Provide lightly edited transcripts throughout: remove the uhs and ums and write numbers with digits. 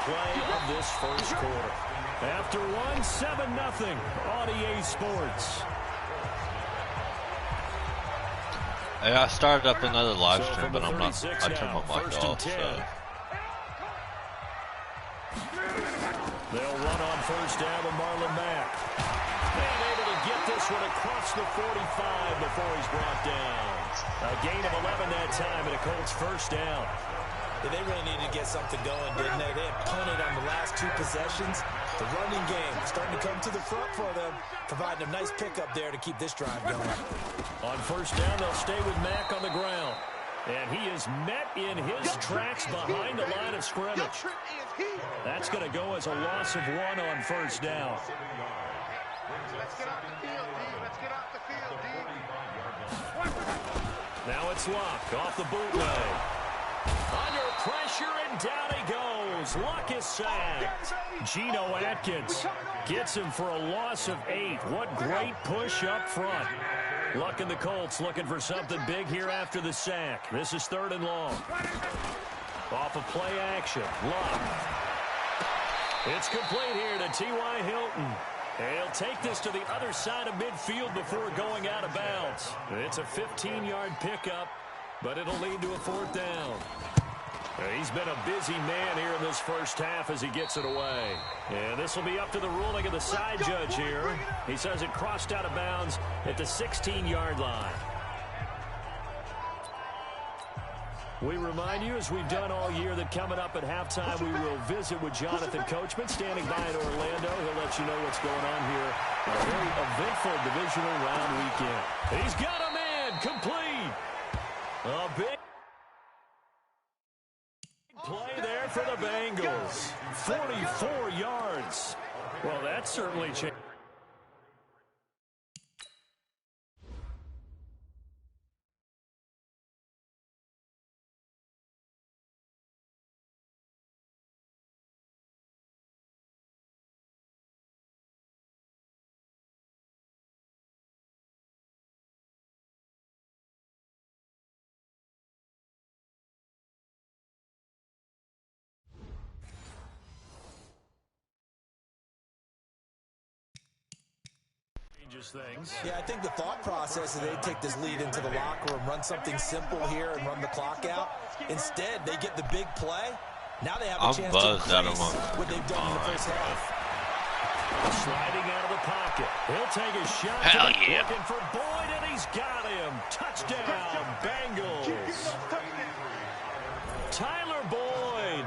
play of this first quarter. After one, 7-0 on EA Sports. Hey, I started up another live stream, but I'm not. I turned my mic off. So. They'll run on first down with Marlon Mack. And able to get this one across the 45 before he's brought down. A gain of 11 that time, and a Colts first down. Yeah, they really needed to get something going, didn't they? They had punted on the last 2 possessions. The running game starting to come to the front for them, providing a nice pickup there to keep this drive going. On first down, they'll stay with Mack on the ground. And he is met in his tracks behind the line of scrimmage. That's going to go as a loss of 1 on first down. Let's get off the field, D. Let's get off the field, D. Now it's Luck off the bootleg. Under pressure, and down he goes. Luck is sacked. Geno Atkins gets him for a loss of 8. What great push up front. Luck and the Colts looking for something big here after the sack. This is 3rd and long. Off of play action. Luck. It's complete here to T.Y. Hilton. He'll take this to the other side of midfield before going out of bounds. It's a 15-yard pickup, but it'll lead to a 4th down. He's been a busy man here in this first half as he gets it away. And this will be up to the ruling of the side judge here. He says it crossed out of bounds at the 16-yard line. We remind you, as we've done all year, that coming up at halftime, we will visit with Jonathan Coachman, standing by in Orlando. He'll let you know what's going on here in a very eventful divisional round weekend. He's got a man complete. A big play there for the Bengals. 44 yards. Well, that certainly changed. Things. Yeah, I think the thought process is they take this lead into the locker room, run something simple here and run the clock out. Instead, they get the big play. Now they have a chance to increase what they've done in the first half. Sliding out of the pocket. He'll take a shot. Hell yeah. Looking for Boyd, and he's got him. Touchdown, Bengals. Tyler Boyd,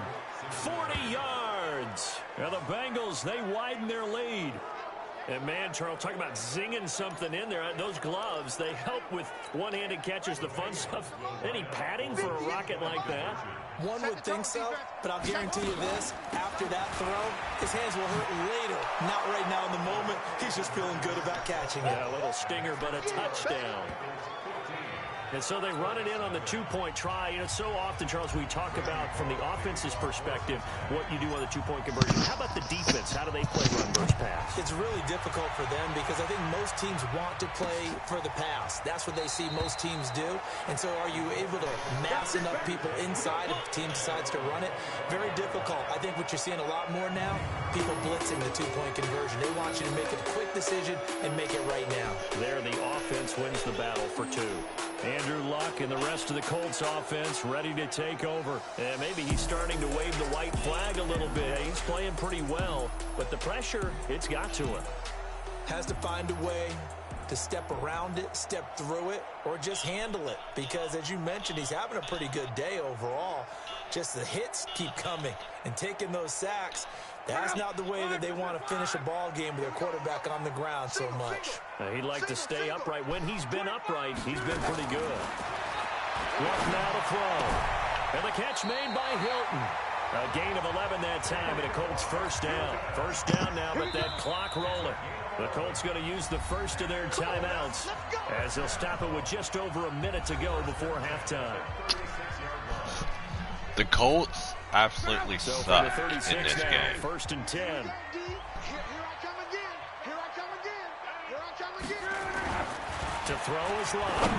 40 yards. Now the Bengals, they widen their lead. And, man, Charles, talking about zinging something in there. Those gloves, they help with one-handed catches, the fun stuff. Any padding for a rocket like that? One would think so, but I'll guarantee you this. After that throw, his hands will hurt later. Not right now in the moment. He's just feeling good about catching it. Yeah, a little stinger, but a touchdown. And so they run it in on the 2-point try. You know, so often, Charles, we talk about from the offense's perspective what you do on the 2-point conversion. How about the defense? How do they play run versus pass? It's really difficult for them because I think most teams want to play for the pass. That's what they see most teams do. And so are you able to mass enough people inside if the team decides to run it? Very difficult. I think what you're seeing a lot more now, people blitzing the 2-point conversion. They want you to make a quick decision and make it right now. There, the offense wins the battle for 2. Andrew Luck and the rest of the Colts offense ready to take over. And maybe he's starting to wave the white flag a little bit. He's playing pretty well, but the pressure, it's got to him. Has to find a way to step around it, step through it, or just handle it. Because, as you mentioned, he's having a pretty good day overall. Just the hits keep coming and taking those sacks. That's not the way that they want to finish a ball game with their quarterback on the ground so much. He'd like to stay upright. When he's been upright, he's been pretty good. Luck now to throw. And the catch made by Hilton. A gain of 11 that time, and a Colts first down. First down now, but that clock rolling. The Colts going to use the first of their timeouts as they'll stop it with just over a minute to go before halftime. The Colts absolutely suck in this now, game. 1st and 10. Here I come again. Here I come again. Here I come again. To throw is Luck.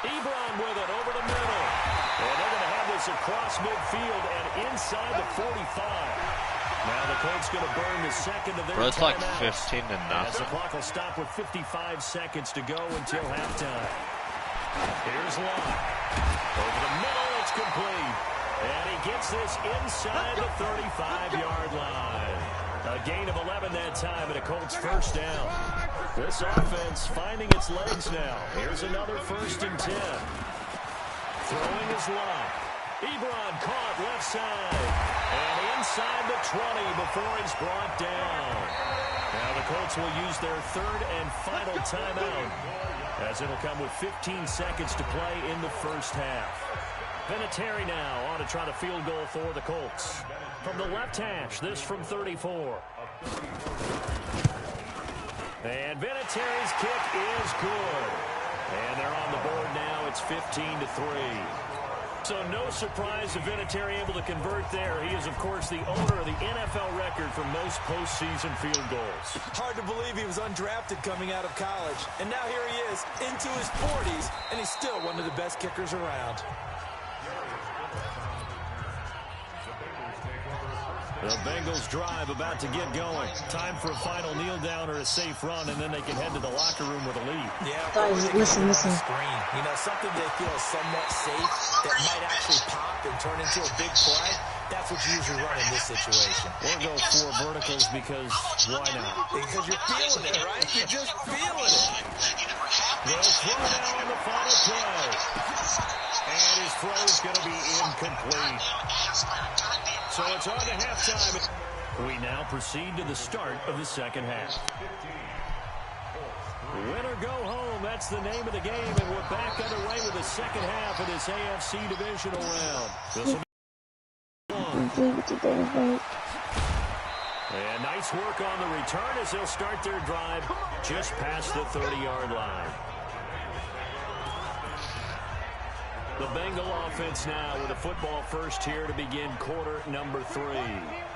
Ebron with it over the middle. And they're going to have this across midfield and inside inside the 45. Now the Colts going to burn the second of their Bro, it's like timeouts. 15-0. As the clock will stop with 55 seconds to go until halftime. Here's Locke. Over the middle, it's complete. And he gets this inside the 35-yard line. A gain of 11 that time and a Colts first down. This offense finding its legs now. Here's another 1st and 10. Throwing is Locke. Ebron caught left side. And inside the 20 before he's brought down. Now the Colts will use their 3rd and final timeout, as it'll come with 15 seconds to play in the first half. Vinatieri now on to try to field goal for the Colts. From the left hash, this from 34. And Vinatieri's kick is good. And they're on the board now. It's 15-3. So no surprise if Vinatieri able to convert there. He is, of course, the owner of the NFL record for most postseason field goals. Hard to believe he was undrafted coming out of college. And now here he is into his 40s, and he's still one of the best kickers around. The Bengals drive about to get going. Time for a final kneel down or a safe run, and then they can head to the locker room with a lead. Yeah, guys, listen. Screen. You know, something they feel is somewhat safe that might actually pop and turn into a big play. That's what you usually run in this situation. Or go for verticals because why not? Because you're feeling it, right? You're just feeling it. They'll throw now on the final play. And his throw is going to be incomplete. So it's on to halftime. We now proceed to the start of the second half. Win or go home, that's the name of the game, and we're back underway with the second half of this AFC divisional round. This will be one. And nice work on the return as they'll start their drive just past the 30-yard line. The Bengal offense now with a football first here to begin quarter number 3.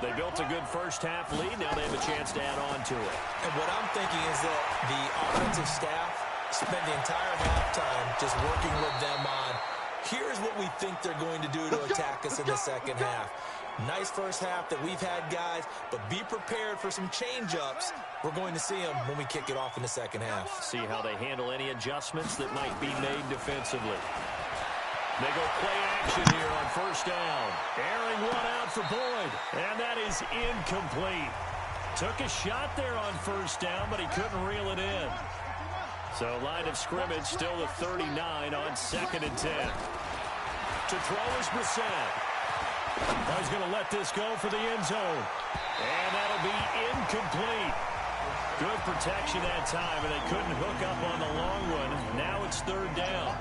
They built a good first half lead. Now they have a chance to add on to it. And what I'm thinking is that the offensive staff spent the entire halftime just working with them on, here's what we think they're going to do to attack us in the second half. Nice first half that we've had, guys, but be prepared for some change-ups. We're going to see them when we kick it off in the second half. See how they handle any adjustments that might be made defensively. They go play action here on first down. Airing one out for Boyd, and that is incomplete. Took a shot there on first down, but he couldn't reel it in. So line of scrimmage still the 39 on 2nd and 10. To throw is Brissett. He's going to let this go for the end zone. And that'll be incomplete. Good protection that time, and they couldn't hook up on the long one. Now it's 3rd down.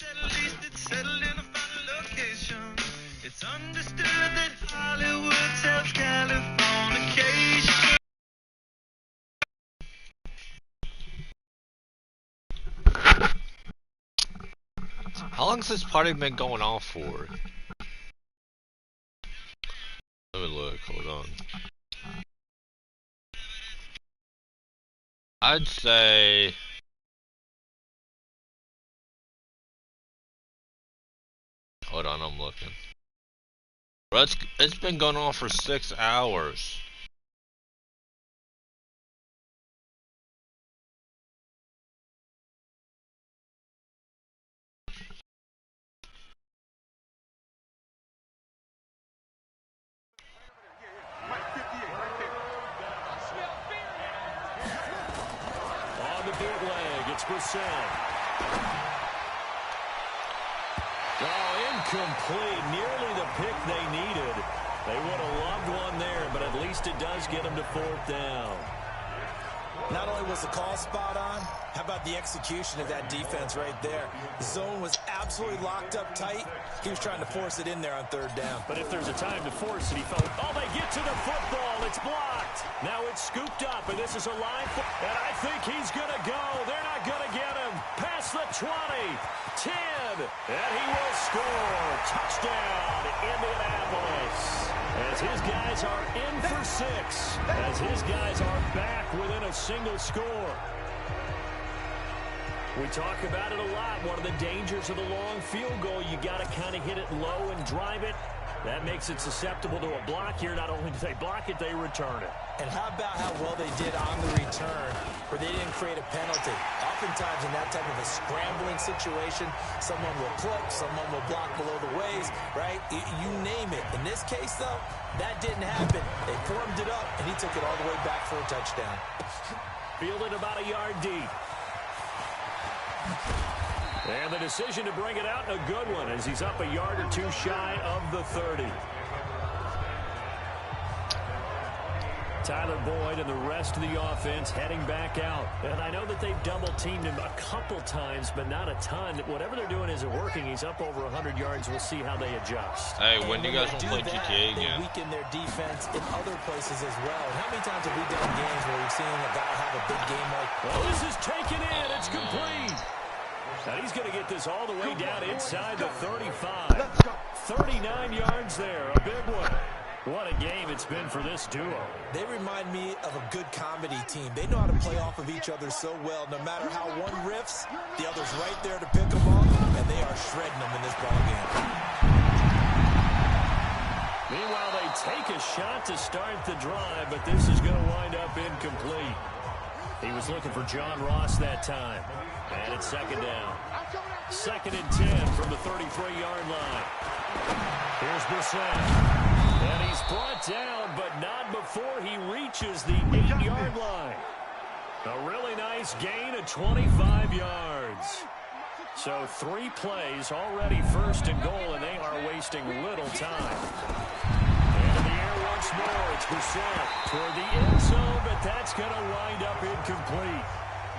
at least it's settled in a final location. It's understood that Hollywood sells Californication. How long's this party been going on for? Let me look, hold on. I'd say... Hold on, I'm looking. Bro, it's been going on for 6 hours. On the bootleg, it's Brissett. Oh, incomplete. Nearly the pick they needed. They would have loved one there, but at least it does get them to 4th down. Not only was the call spot on, how about the execution of that defense right there? The zone was absolutely locked up tight. He was trying to force it in there on 3rd down. But if there's a time to force it, he felt, oh, they get to the football. It's blocked. Now it's scooped up, and this is a line. And I think he's going to go. They're not going to get him. Past the 20, 10, and he will score. Touchdown, Indianapolis. As his guys are in for 6. As his guys are back within a single score. We talk about it a lot. One of the dangers of the long field goal, you got to kind of hit it low and drive it. That makes it susceptible to a block here. Not only do they block it, they return it. And how about how well they did on the return, where they didn't create a penalty. Oftentimes in that type of a scrambling situation, someone will clip, someone will block below the waist, right? You name it. In this case, though, that didn't happen. They formed it up, and he took it all the way back for a touchdown. Fielded about a yard deep. And the decision to bring it out, and a good one, as he's up a yard or 2 shy of the 30. Tyler Boyd and the rest of the offense heading back out. And I know that they've double-teamed him a couple times, but not a ton. Whatever they're doing isn't working. He's up over 100 yards. We'll see how they adjust. Hey, when do you guys want to play GTA again? They weaken their defense in other places as well. And how many times have we done games where we've seen a guy have a big game like... Well, this is taken in. It's complete. And he's going to get this all the way down inside the 35. 39 yards there. A big one. What a game it's been for this duo. They remind me of a good comedy team. They know how to play off of each other so well. No matter how one riffs, the other's right there to pick them up, and they are shredding them in this ballgame. Meanwhile, they take a shot to start the drive, but this is going to wind up incomplete. He was looking for John Ross that time. And it's 2nd down. 2nd and 10 from the 33-yard line. Here's Brissett. And he's brought down, but not before he reaches the 8-yard line. A really nice gain of 25 yards. So 3 plays, already 1st and goal, and they are wasting little time. And in the air once more, it's Brissett toward the end zone, but that's going to wind up incomplete.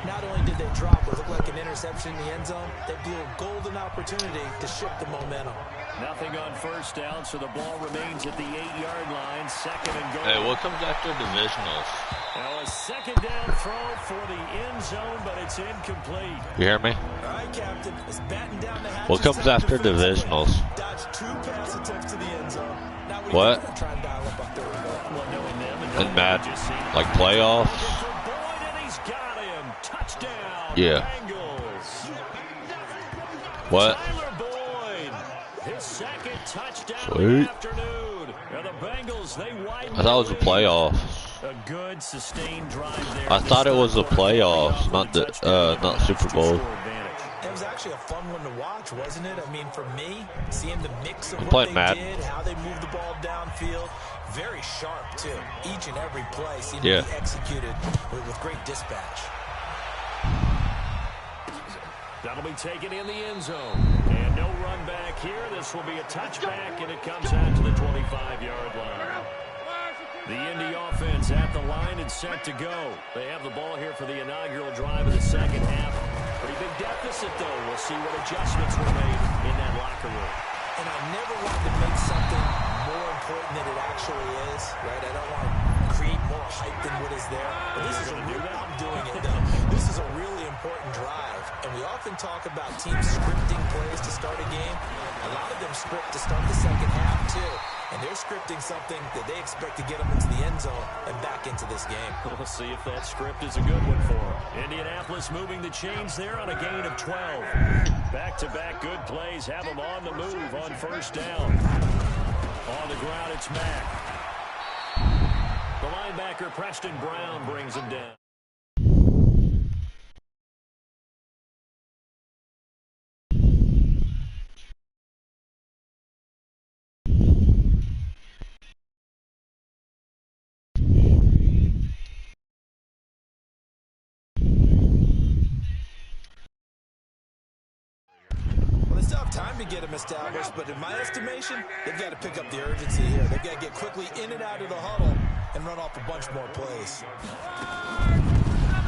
Not only did they drop what looked like an interception in the end zone, they blew a golden opportunity to shift the momentum. Nothing on 1st down, so the ball remains at the 8-yard line. 2nd and goal. Hey, what comes after divisionals? Now a 2nd down throw for the end zone, but it's incomplete. You hear me? All right, Captain. It's batten down the hatches. What comes after divisionals? Dodged 2 pass attempts to the end zone. Now what? Try and dial up on 3rd and goal. Well, knowing them and Matt, like playoffs? Boyd, and he's got him. Touchdown. Yeah. Bengals. What? Tyler Boyd, his 2nd touchdown Sweet. of the afternoon. And the Bengals, they widen. I thought it was the playoffs. A good sustained drive there. I thought it was the playoffs, not the not Super Bowl. It was actually a fun one to watch, wasn't it? I mean, for me, seeing the mix of Playing what they Madden. did, how they moved the ball downfield, very sharp too. Each and every play seemed Yeah. to be executed with great dispatch. That'll be taken in the end zone. And no run back here. This will be a touchback, and it comes out to the 25-yard line. The Indy offense at the line and set to go. They have the ball here for the inaugural drive of the 2nd half. Pretty big deficit, though. We'll see what adjustments were made in that locker room. And I never want to make something more important than it actually is, right? I don't want to create more hype than what is there. But this is a real, I'm doing it, though. This is a really important drive. And we often talk about teams scripting plays to start a game. A lot of them script to start the second half, too. And they're scripting something that they expect to get them into the end zone and back into this game. We'll see if that script is a good one for them. Indianapolis moving the chains there on a gain of 12. Back-to-back good plays have them on the move on first down. On the ground, it's Mack. The linebacker, Preston Brown, brings him down. Time to get them established, but in my estimation, they've got to pick up the urgency here. They've got to get quickly in and out of the huddle and run off a bunch more plays.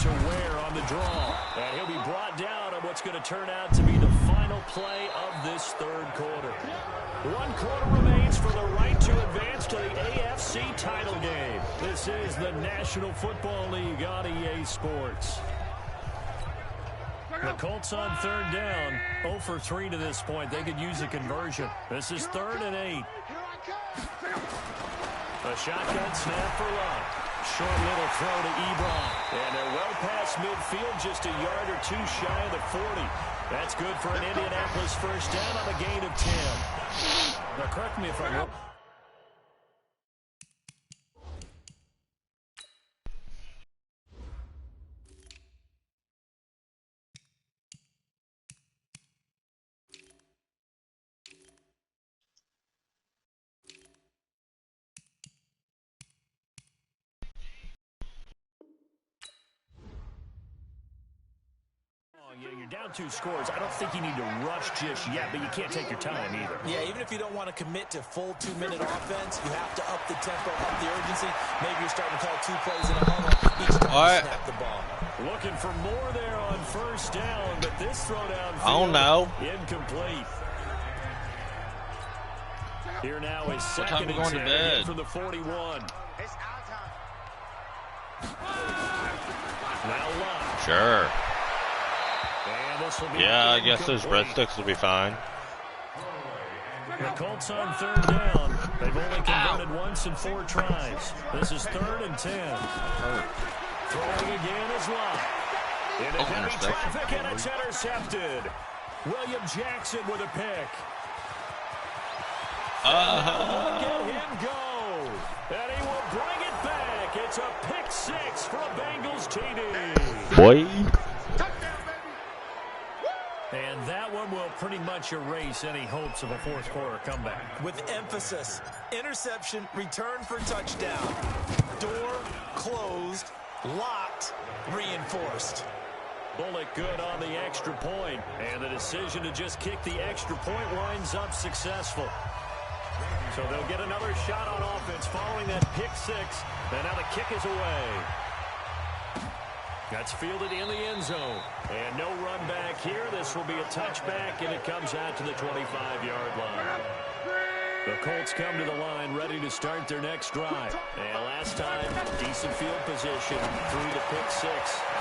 To Ware on the draw, and he'll be brought down on what's going to turn out to be the final play of this third quarter. 1 quarter remains for the right to advance to the AFC title game. This is the National Football League on EA Sports. The Colts on third down, 0 for 3 to this point. They could use a conversion. This is 3rd and 8. A shotgun snap for Love. Short little throw to Ebron. And they're well past midfield, just a yard or two shy of the 40. That's good for an Indianapolis first down on a gain of 10. Now, correct me if I'm wrong. You're down 2 scores. I don't think you need to rush just yet, but you can't take your time either. Yeah, even if you don't want to commit to full 2-minute offense, you have to up the tempo, up the urgency. Maybe you're starting to call 2 plays in a huddle each time you snap the ball. Looking for more there on first down, but this throw downfield, I don't know. Incomplete. Here now is What time second we going and to 10 bed? from the 41. Now Love. Sure. And this will be Yeah, I guess those incomplete. breadsticks will be fine. The Colts on third down. They've only converted once in 4 tries. This is 3rd and 10. Throwing again is Love. Into heavy traffic, and it's intercepted. William Jackson with a pick. Look at him go. And he will bring it back. It's a pick 6 for a Bengals TD. Boy. And that one will pretty much erase any hopes of a fourth quarter comeback. With emphasis, interception, return for touchdown. Door closed, locked, reinforced. Bullock good on the extra point, and the decision to just kick the extra point winds up successful. So they'll get another shot on offense following that pick 6, and now the kick is away. That's fielded in the end zone. And no run back here. This will be a touchback, and it comes out to the 25-yard line. The Colts come to the line ready to start their next drive. And last time, decent field position through the pick 6.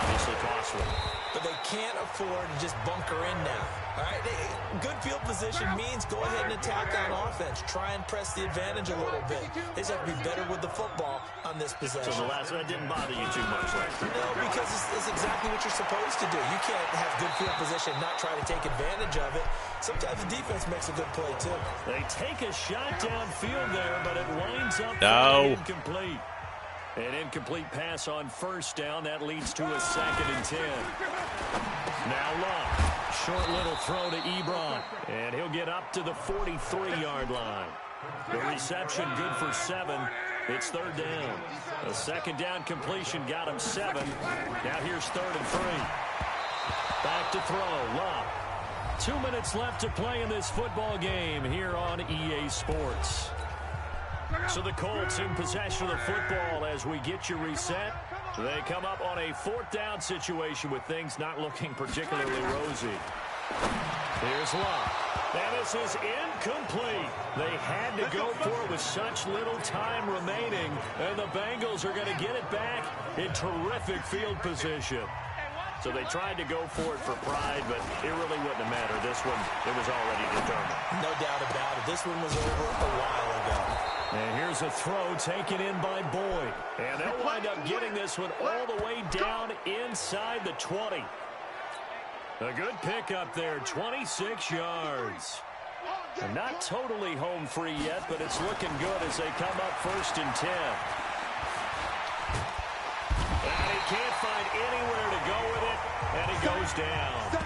Obviously costly. But they can't afford to just bunker in now. All right, good field position means go ahead and attack on offense. Try and press the advantage a little bit. They just have to be better with the football on this possession. So the last one didn't bother you too much last time? No, because it's exactly what you're supposed to do. You can't have good field position and not try to take advantage of it. Sometimes the defense makes a good play, too. They take a shot downfield there, but it winds up incomplete. An incomplete pass on first down. That leads to a 2nd and 10. Now Love. Short little throw to Ebron. And he'll get up to the 43-yard line. The reception good for 7. It's 3rd down. A 2nd down completion got him 7. Now here's 3rd and 3. Back to throw. Love. 2 minutes left to play in this football game here on EA Sports. So the Colts in possession of the football as we get you reset. They come up on a 4th down situation with things not looking particularly rosy. Here's Love. And this is incomplete. They had to go for it with such little time remaining. And the Bengals are going to get it back in terrific field position. So they tried to go for it for pride, but it really wouldn't have mattered. This one, it was already determined. No doubt about it. This one was over a while ago. And here's a throw taken in by Boyd. And they'll wind up getting this one all the way down inside the 20. A good pickup there, 26 yards. And not totally home free yet, but it's looking good as they come up 1st and 10. And he can't find anywhere to go with it, and he goes down.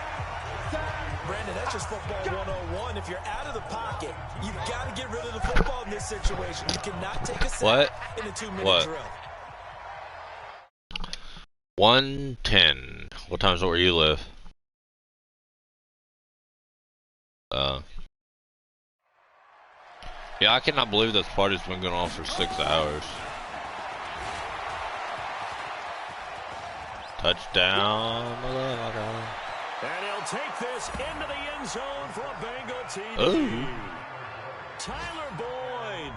Brandon, that's just football 101. If you're out of the pocket, you've got to get rid of the football in this situation. You cannot take a sack in a 2-minute drill. 1:10. What time's it where you live? Yeah, I cannot believe this party's been going on for 6 hours. Touchdown. And he'll take this into the end zone for a Bengal TD. Ooh. Tyler Boyd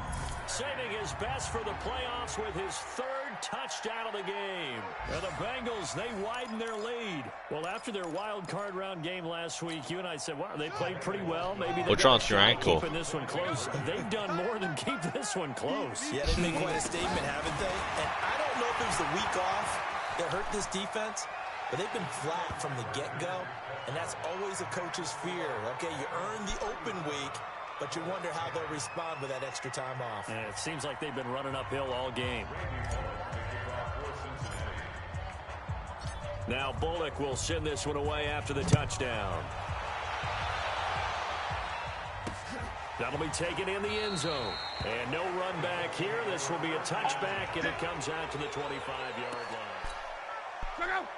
saving his best for the playoffs with his 3rd touchdown of the game. And the Bengals, they widen their lead. Well, after their wild card round game last week, you and I said, wow, they played pretty well. Maybe what's wrong with your ankle? Keeping this one close. They've done more than keep this one close. Yeah, they've made quite a statement, haven't they? And I don't know if it was the week off that hurt this defense, but they've been flat from the get-go, and that's always a coach's fear. Okay, you earn the open week, but you wonder how they'll respond with that extra time off. And it seems like they've been running uphill all game. Now Bullock will send this one away after the touchdown. That'll be taken in the end zone. And no run back here. This will be a touchback, and it comes out to the 25-yard line.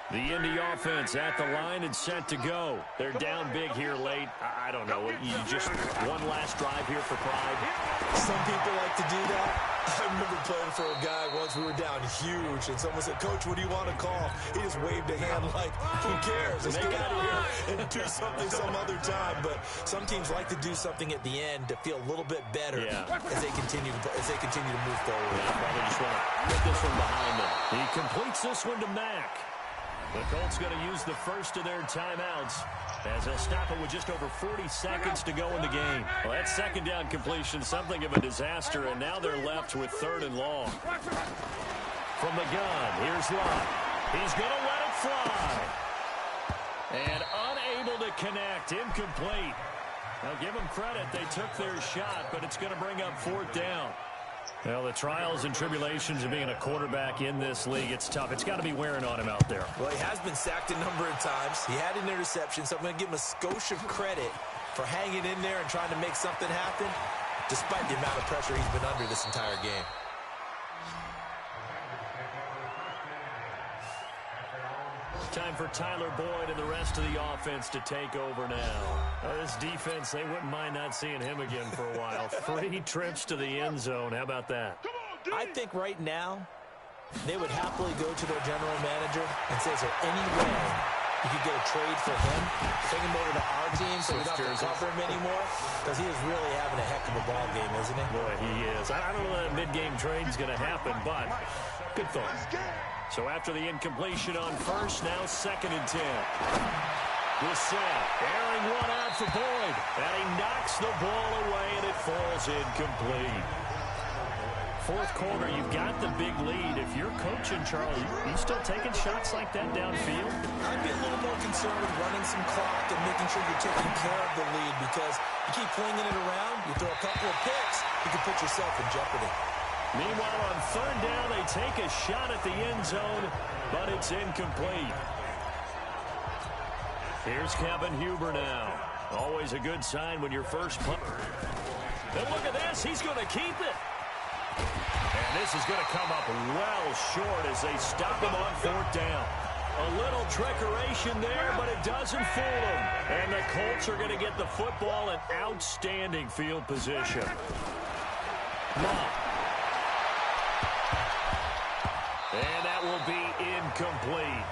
The Indy offense at the line and set to go. They're down big here late. I don't know. You just one last drive here for pride. Some people like to do that. I remember playing for a guy once. We were down huge, and someone said, "Coach, what do you want to call?" He just waved a hand like, "Who cares? Let's get out of here and do something some other time." But some teams like to do something at the end to feel a little bit better as they continue to move forward. They just want to get this one behind them. He completes this one to Mack. The Colts going to use the first of their timeouts as they'll stop it with just over 40 seconds to go in the game. Well, that 2nd down completion, something of a disaster, and now they're left with 3rd and long. From the gun, here's Love. He's going to let it fly. And unable to connect, incomplete. Now give them credit, they took their shot, but it's going to bring up 4th down. Well, the trials and tribulations of being a quarterback in this league, it's tough. It's got to be wearing on him out there. Well, he has been sacked a number of times. He had an interception, so I'm going to give him a skosh of credit for hanging in there and trying to make something happen, despite the amount of pressure he's been under this entire game. Time for Tyler Boyd and the rest of the offense to take over now. This defense, they wouldn't mind not seeing him again for a while. 3 trips to the end zone. How about that? I think right now they would happily go to their general manager and say, is there any way you could get a trade for him, bring him over to our team so we don't have to cover him anymore? Because he is really having a heck of a ball game, isn't he? Boy, he is. I don't know that mid-game trade is going to happen, but good thought. So after the incompletion on first, now 2nd and 10. Brissett airing one out for Boyd. And he knocks the ball away, and it falls incomplete. 4th quarter, you've got the big lead. If you're coaching, Charlie, you still taking shots like that downfield? I'd be a little more concerned with running some clock and making sure you're taking care of the lead, because you keep flinging it around, you throw a couple of picks, you can put yourself in jeopardy. Meanwhile, on 3rd down, they take a shot at the end zone, but it's incomplete. Here's Kevin Huber now. Always a good sign when you're first punt. And look at this. He's going to keep it. And this is going to come up well short as they stop him on 4th down. A little trickeration there, but it doesn't fool them. And the Colts are going to get the football in outstanding field position. Now, that will be incomplete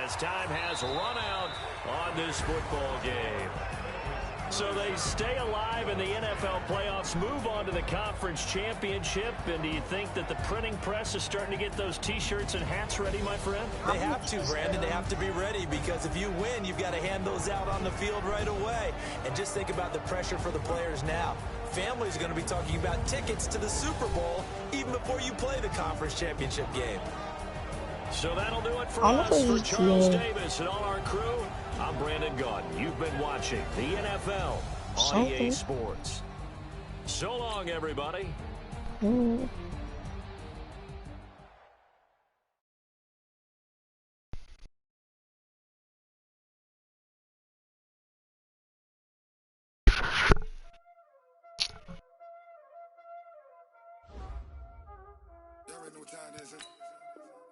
as time has run out on this football game. So they stay alive in the NFL playoffs, move on to the conference championship. And do you think that the printing press is starting to get those T-shirts and hats ready, my friend? They have to, Brandon. They have to be ready because if you win, you've got to hand those out on the field right away. And just think about the pressure for the players now. Families are going to be talking about tickets to the Super Bowl even before you play the conference championship game. So that'll do it for us. For Charles Davis and all our crew, I'm Brandon Gaudin. You've been watching the NFL on EA Sports. So long, everybody.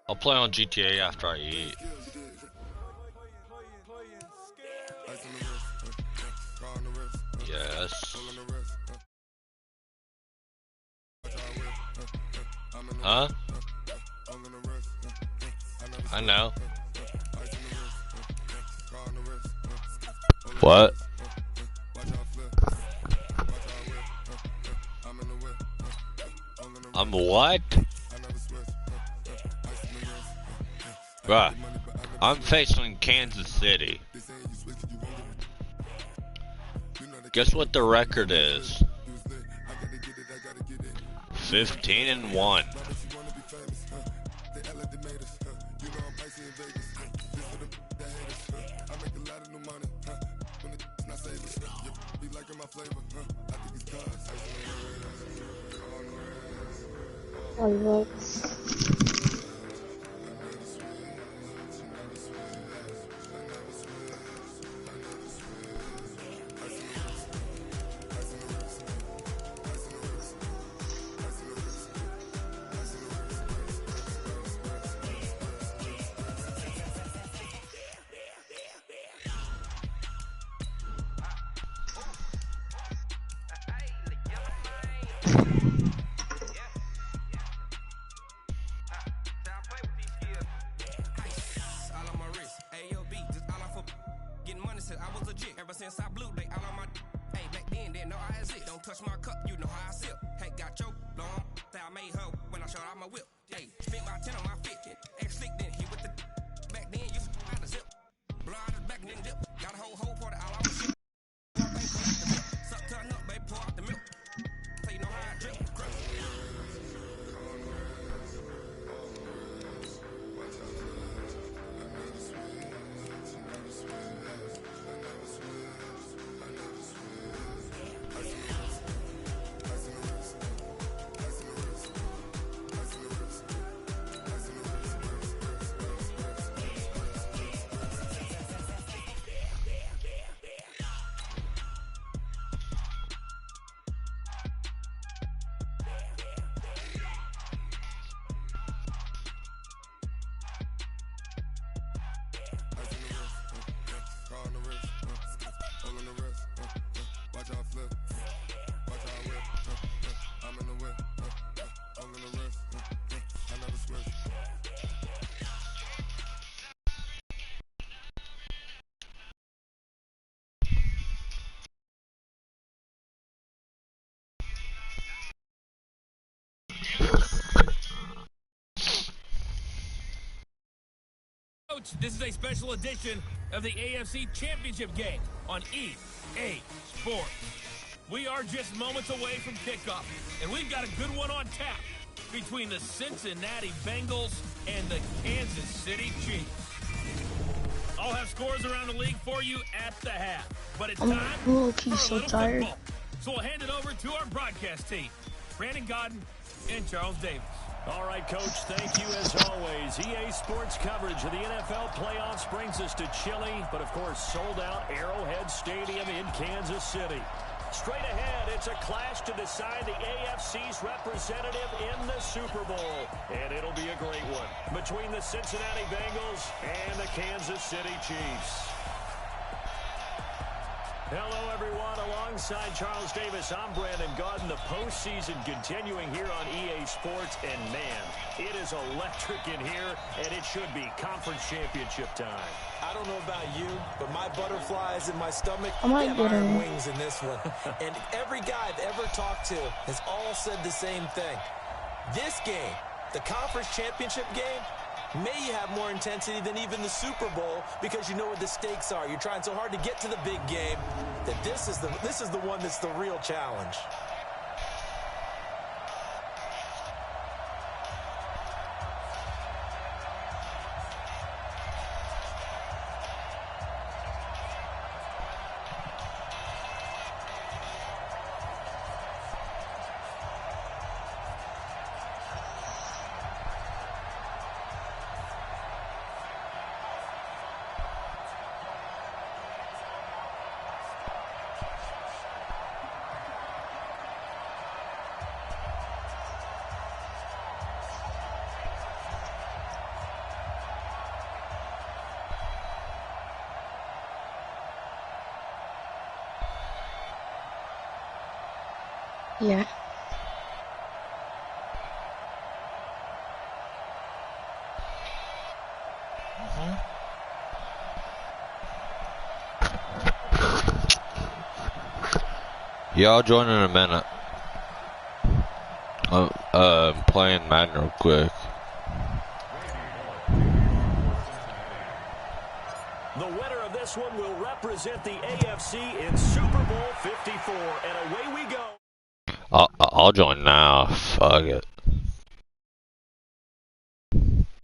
I'll play on GTA after I eat. Yes. Huh? I know. What? I'm what? Bruh, I'm facing Kansas City. Guess what the record is? 15-1. Since I blew, they all on my hey back then they know I had it. Don't touch my cup, you know how I sip. Hey, got your long that I made her when I showed out my whip. Hey, spent my 10 on my fit. Ex slick then hit with the back then you had a zip. Blow out his back and then dip. Got a whole party all on my shit. Suck turn up, baby, pour out the milk. So you know how I drink. This is a special edition of the AFC Championship game on EA Sports. We are just moments away from kickoff, and we've got a good one on tap between the Cincinnati Bengals and the Kansas City Chiefs. I'll have scores around the league for you at the half, but it's time for a little tired. Football. So we'll hand it over to our broadcast team, Brandon Gaudin and Charles Davis. All right, Coach, thank you as always. EA Sports coverage of the NFL playoffs brings us to chilly, but of course sold-out Arrowhead Stadium in Kansas City. Straight ahead, it's a clash to decide the AFC's representative in the Super Bowl. And it'll be a great one between the Cincinnati Bengals and the Kansas City Chiefs. Hello, everyone. Alongside Charles Davis, I'm Brandon Gaudin. The postseason continuing here on EA Sports. And, man, it is electric in here, and it should be conference championship time. I don't know about you, but my butterflies in my stomach, I might they have get iron him. wings in this one. And every guy I've ever talked to has all said the same thing. This game, the conference championship game, may have more intensity than even the Super Bowl because you know what the stakes are. You're trying so hard to get to the big game that this is the one that's the real challenge. Yeah. Yeah, I'll join in a minute. I'm playing Madden real quick. The winner of this one will represent the AFC in Super Bowl 54. And away we go. I'll join now. Fuck it.